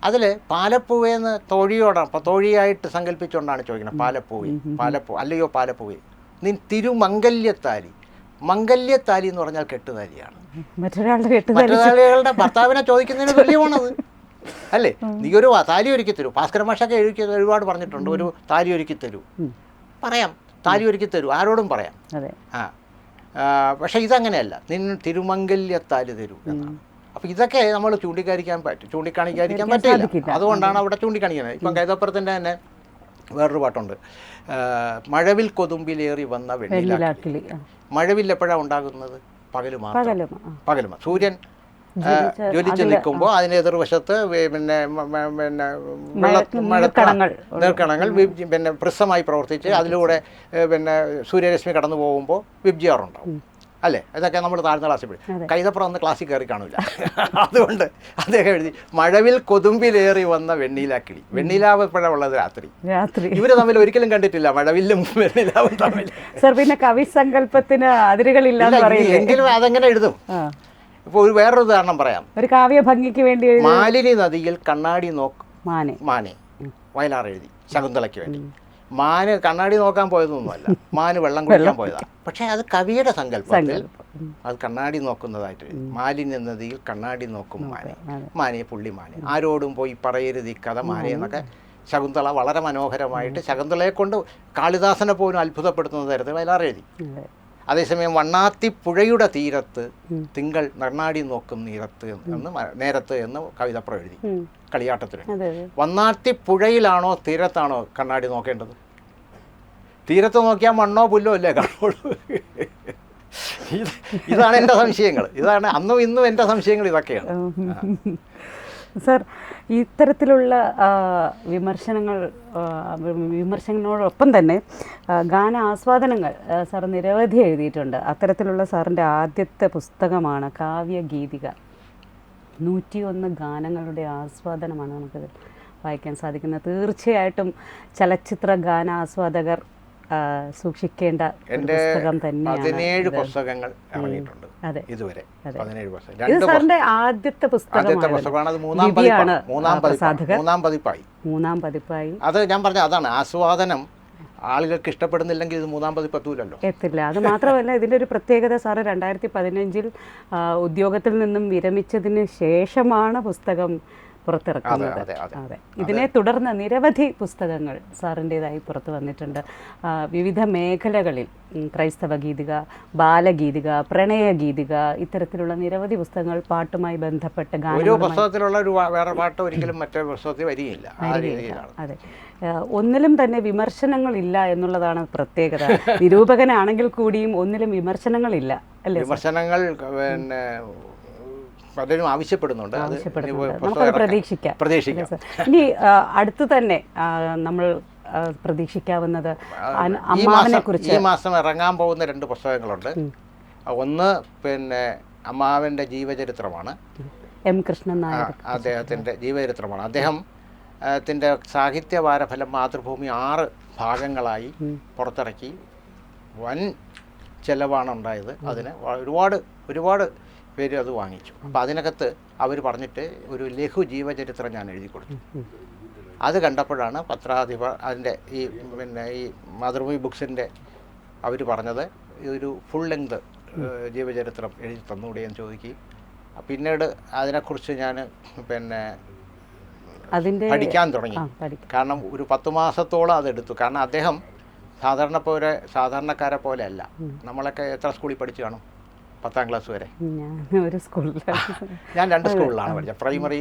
അതിൽ പാലപ്പൂവേന്ന് തോഴിയോടാണ്, അപ്പോൾ തോഴിയായിട്ട് സങ്കല്പിച്ചുകൊണ്ടാണ് ചോദിക്കുന്നത്. പാലപ്പൂ അല്ലയോ പാലപ്പൂവേ നിൻ തിരുമംഗല്യത്താലി. മംഗല്യത്താലി എന്ന് പറഞ്ഞാൽ കെട്ടുതാലിയാണ്. മറ്റൊരാളുടെ ഭർത്താവിനെ ചോദിക്കുന്നതിന് തുല്യമാണത്, അല്ലേ? നീ ഒരു താലി ഒരുക്കി തരൂ. ഭാസ്കര മാഷൊക്കെ ഒരുപാട് പറഞ്ഞിട്ടുണ്ട്, ഒരു താലി ഒരുക്കി തരൂ. പറയാം, താലി ഒരുക്കി തരൂ, ആരോടും പറയാം. പക്ഷേ ഇതങ്ങനെയല്ല, നിൻ തിരുമംഗല്യത്താലി തരൂ എന്നാണ്. അപ്പോൾ ഇതൊക്കെ നമ്മൾ ചൂണ്ടിക്കാണിക്കാൻ പറ്റില്ല. അതുകൊണ്ടാണ് അവിടെ ചൂണ്ടിക്കാണിക്കുന്നത്. ഇപ്പം കൈതപ്പുറത്തിൻ്റെ തന്നെ വേറൊരു പാട്ടുണ്ട്, മഴവിൽ കൊതുമ്പിലേറി വന്ന വെണ്ണിലാക്കിളി. മഴവിൽ എപ്പോഴാണ് ഉണ്ടാകുന്നത്? പകലുമ. സൂര്യൻ ജ്വലിച്ച് നിൽക്കുമ്പോൾ അതിന് എതിർവശത്ത് പിന്നെ നീർക്കണങ്ങൾ പിന്നെ പ്രസമായി പ്രവർത്തിച്ച് അതിലൂടെ പിന്നെ സൂര്യരശ്മി കടന്നു പോകുമ്പോൾ വിബ്ജിയാറുണ്ടാവും, അല്ലേ? ഇതൊക്കെ നമ്മൾ താഴ്ന്ന ക്ലാസ്സിൽ പോയി. കൈതപ്പുറം ഒന്ന് ക്ലാസ്സിൽ കയറി കാണില്ല. അതുകൊണ്ട് അദ്ദേഹം എഴുതി മഴവിൽ കൊതുമ്പിലേറി വന്ന വെണ്ണീലാക്കിളി. വെണ്ണീലാവ് എപ്പോഴുള്ളത് രാത്രി. ഇവര് തമ്മിൽ ഒരിക്കലും കണ്ടിട്ടില്ല, മഴവില്ലും വെണ്ണീലാവും തമ്മിൽ. പിന്നെ കവിസങ്കല്പത്തിന് അതിരുകളില്ല എങ്കിലും അതെങ്ങനെ എഴുതും? ഇപ്പോൾ വേറൊരു ഉദാഹരണം പറയാം. ഒരു കാവ്യ ഭംഗിക്ക് വേണ്ടി മാലിനി നദിയിൽ കണ്ണാടി മാനെ വയലാർ എഴുതി ശകുന്തളയ്ക്ക് വേണ്ടി. മാന് കണ്ണാടി നോക്കാൻ പോയതൊന്നുമല്ല, മാന് വെള്ളം കുടിക്കാൻ പോയതാണ്. പക്ഷേ അത് കവിയുടെ സങ്കല്പത്തിൽ അത് കണ്ണാടി നോക്കുന്നതായിട്ട് എഴുതി. മാലിന്യ നദിയിൽ കണ്ണാടി നോക്കും മാനെ പുള്ളി മാനെ, ആരോടും പോയി പറയരുത് ഈ കഥ മാനെ എന്നൊക്കെ ശകുന്തള വളരെ മനോഹരമായിട്ട്, ശകുന്തളയെ കൊണ്ട് കാളിദാസനെ പോലും അത്ഭുതപ്പെടുത്തുന്ന തരത്തിൽ വയലാർ എഴുതി. അതേസമയം വണ്ണാത്തി പുഴയുടെ തീരത്ത് തിങ്കൾ നർണാടി നോക്കും നേരത്ത് എന്ന് കവിതപ്പുറം എഴുതി കളിയാട്ടത്തിന്. വണ്ണാത്തി പുഴയിലാണോ തീരത്താണോ കണ്ണാടി നോക്കേണ്ടത്? തീരത്ത് നോക്കിയാൽ മണ്ണോ പുല്ലോ അല്ലേ കാണുള്ളൂ. ഇതാണ് എൻ്റെ സംശയങ്ങൾ. ഇതാണ് അന്നും ഇന്നും എൻ്റെ സംശയങ്ങൾ ഇതൊക്കെയാണ്. സർ, ഇത്തരത്തിലുള്ള വിമർശനങ്ങളോടൊപ്പം തന്നെ ഗാന ആസ്വാദനങ്ങൾ സാർ നിരവധി എഴുതിയിട്ടുണ്ട്. അത്തരത്തിലുള്ള സാറിൻ്റെ ആദ്യത്തെ പുസ്തകമാണ് കാവ്യഗീതിക. 101 ഗാനങ്ങളുടെ ആസ്വാദനമാണ് നമുക്കത് വായിക്കാൻ സാധിക്കുന്നത്. തീർച്ചയായിട്ടും ചലച്ചിത്ര ഗാന ആസ്വാദകർ സൂക്ഷിക്കേണ്ട പുസ്തകം തന്നെയാണ്. 17 പുസ്തകങ്ങൾ ഇറങ്ങിയിട്ടുണ്ട് ഇതുവരെ. ഇത് സാറിന്റെ ആദ്യത്തെ പുസ്തകമാണ്. അത് മൂന്നാം പതിപ്പായി. അത് ഞാൻ പറഞ്ഞ അതാണ്, ആസ്വാദനം ആളുകൾക്ക് ഇഷ്ടപ്പെടുന്നില്ലെങ്കിൽ ഇത് 3-ാം പതിപ്പ് എത്തില്ല. അത് മാത്രമല്ല, ഇതിൻ്റെ ഒരു പ്രത്യേകത സാറ് 2015 ഉദ്യോഗത്തിൽ നിന്നും വിരമിച്ചതിന് ശേഷമാണ് പുസ്തകം പുറത്തിറക്കുന്നത്. അതെ, അതെ. അതെ, ഇതിനെ തുടർന്ന് നിരവധി പുസ്തകങ്ങൾ സാറിൻ്റെതായി പുറത്തു വന്നിട്ടുണ്ട്. വിവിധ മേഖലകളിൽ ക്രൈസ്തവ ഗീതിക, ബാലഗീതിക, പ്രണയഗീതിക, ഇത്തരത്തിലുള്ള നിരവധി പുസ്തകങ്ങൾ പാട്ടുമായി ബന്ധപ്പെട്ട ഒരു ഗാനങ്ങളുമായി. പുസ്തകത്തിലുള്ള ഒരു വേറെ പാട്ട് ഒരിക്കലും മറ്റേ പുസ്തകത്തിൽ വരികയില്ല. ആ രീതിയിലാണ്. അതെ, ഒന്നിലും തന്നെ വിമർശനങ്ങളില്ല എന്നുള്ളതാണ് പ്രത്യേകത. നിരൂപകനാണെങ്കിൽ കൂടിയും ഒന്നിലും വിമർശനങ്ങളില്ല, അല്ലേ? വിമർശനങ്ങൾ പിന്നെ പലരും ആവശ്യപ്പെടുന്നുണ്ട്. അത് നമുക്കത് പ്രതീക്ഷിക്കാം. ഇനി അടുത്ത് തന്നെ നമ്മൾ പ്രതീക്ഷിക്കാവുന്നത് അമ്മാവനെ കുറിച്ച്. ഈ മാസം ഇറങ്ങാൻ പോകുന്ന 2 പുസ്തകങ്ങളുണ്ട്. ഒന്ന് പിന്നെ അമ്മാവൻ്റെ ജീവചരിത്രമാണ്. എം കൃഷ്ണൻ നായർ അദ്ദേഹത്തിൻ്റെ ജീവചരിത്രമാണ്. അദ്ദേഹത്തിൻ്റെ സാഹിത്യ വാരഫലം മാതൃഭൂമി 6 ഭാഗങ്ങളായി പുറത്തിറക്കി. വൻ ചെലവാണ് ഉണ്ടായത്. അതിന് ഒരുപാട് പേര് അത് വാങ്ങിച്ചു. അപ്പോൾ അതിനകത്ത് അവർ പറഞ്ഞിട്ട് ഒരു ലഘു ജീവചരിത്രം ഞാൻ എഴുതി കൊടുത്തു. അത് കണ്ടപ്പോഴാണ് പത്രാധിപർ അതിൻ്റെ ഈ മാതൃഭൂമി ബുക്സിൻ്റെ അവർ പറഞ്ഞത് ഒരു ഫുൾ ലെങ്ത് ജീവചരിത്രം എഴുതി തന്നുകൂടെ എന്ന് ചോദിക്കുകയും പിന്നീട് അതിനെക്കുറിച്ച് ഞാൻ പഠിക്കാൻ തുടങ്ങി. കാരണം ഒരു 10 മാസത്തോളം അതെടുത്തു. കാരണം അദ്ദേഹം സാധാരണക്കാരെ പോലെ അല്ല. നമ്മളൊക്കെ എത്ര സ്കൂളിൽ പഠിച്ചു കാണും? 10ാം ക്ലാസ് വരെ. ഞാൻ 2 സ്കൂളിലാണ് പഠിച്ചത്. പ്രൈമറി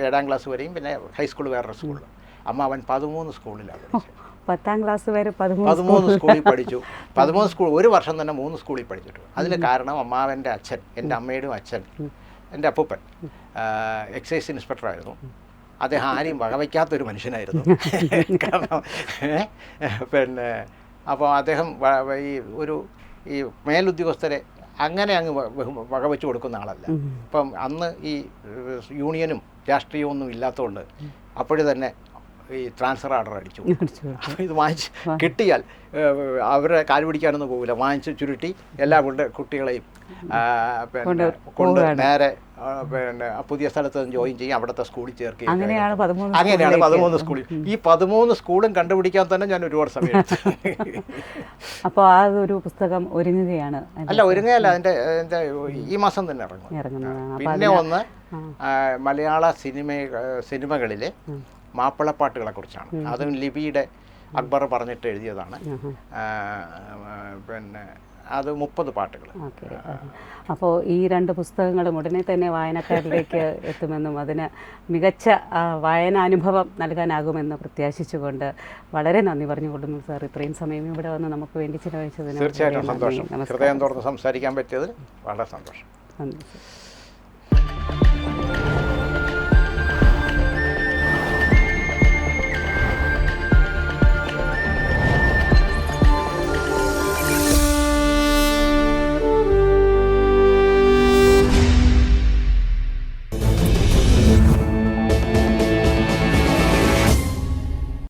7ാം ക്ലാസ് വരെയും പിന്നെ ഹൈസ്കൂൾ വേറൊരു സ്കൂളിൽ. അമ്മാവൻ 13 സ്കൂളിലാണ് പഠിച്ചത്. 10ാം ക്ലാസ് വരെ 13 സ്കൂളിൽ പഠിച്ചു. 13 സ്കൂൾ, ഒരു വർഷം തന്നെ 3 സ്കൂളിൽ പഠിച്ചിട്ടുണ്ട്. അതിന് കാരണം അമ്മാവൻ്റെ അച്ഛൻ, എൻ്റെ അമ്മയുടെയും അച്ഛൻ, എൻ്റെ അപ്പൂപ്പൻ എക്സൈസ് ഇൻസ്പെക്ടറായിരുന്നു. അദ്ദേഹം ആരെയും വകവയ്ക്കാത്തൊരു മനുഷ്യനായിരുന്നു. കാരണം അപ്പോൾ അദ്ദേഹം ഈ മേലുദ്യോഗസ്ഥരെ അങ്ങനെ അങ്ങ് വകവെച്ച് കൊടുക്കുന്ന ആളല്ല. അപ്പം അന്ന് ഈ യൂണിയനും രാഷ്ട്രീയവും ഒന്നും ഇല്ലാത്തതുകൊണ്ട് അപ്പോഴേ തന്നെ ഈ ട്രാൻസ്ഫർ ഓർഡർ അടിച്ചു. അപ്പോൾ ഇത് വാങ്ങിച്ച് കിട്ടിയാൽ അവരെ കാല് പിടിക്കാനൊന്നും പോകില്ല. വാങ്ങിച്ച് ചുരുട്ടി എല്ലാ കുട്ടികളെയും കൊണ്ട് നേരെ പുതിയ സ്ഥലത്ത് ജോയിൻ ചെയ്യും, അവിടുത്തെ സ്കൂളിൽ ചേർക്കുകയും. അങ്ങനെയാണ് 13 സ്കൂളിൽ. ഈ 13 സ്കൂളും കണ്ടുപിടിക്കാൻ തന്നെ ഞാൻ ഒരുപാട് സമയം എടുത്തു. അപ്പോൾ ആ ഒരു പുസ്തകം ഒരുങ്ങുകയാണ്? അല്ല, ഒരുങ്ങുകയല്ല, അതിൻ്റെ ഈ മാസം തന്നെ ഇറങ്ങും. പിന്നെ ഒന്ന് മലയാള സിനിമകളിലെ മാപ്പിളപ്പാട്ടുകളെ കുറിച്ചാണ്. അതും ലിപിയുടെ അക്ബർ പറഞ്ഞിട്ട് എഴുതിയതാണ്. അത് 30 പാട്ടുകൾ. അപ്പോൾ ഈ 2 പുസ്തകങ്ങളും ഉടനെ തന്നെ വായനക്കാരിലേക്ക് എത്തുമെന്നും അതിന് മികച്ച വായനാനുഭവം നൽകാനാകുമെന്ന് പ്രത്യാശിച്ചുകൊണ്ട് വളരെ നന്ദി പറഞ്ഞുകൊള്ളുന്നു സാർ. ഇത്രയും സമയം ഇവിടെ വന്ന് നമുക്ക് വേണ്ടി ചിലവഴിച്ചതിന് തീർച്ചയായിട്ടും സന്തോഷം. ഹൃദയം തുറന്ന് സംസാരിക്കാൻ പറ്റിയത് വളരെ സന്തോഷം. നന്ദി സാർ.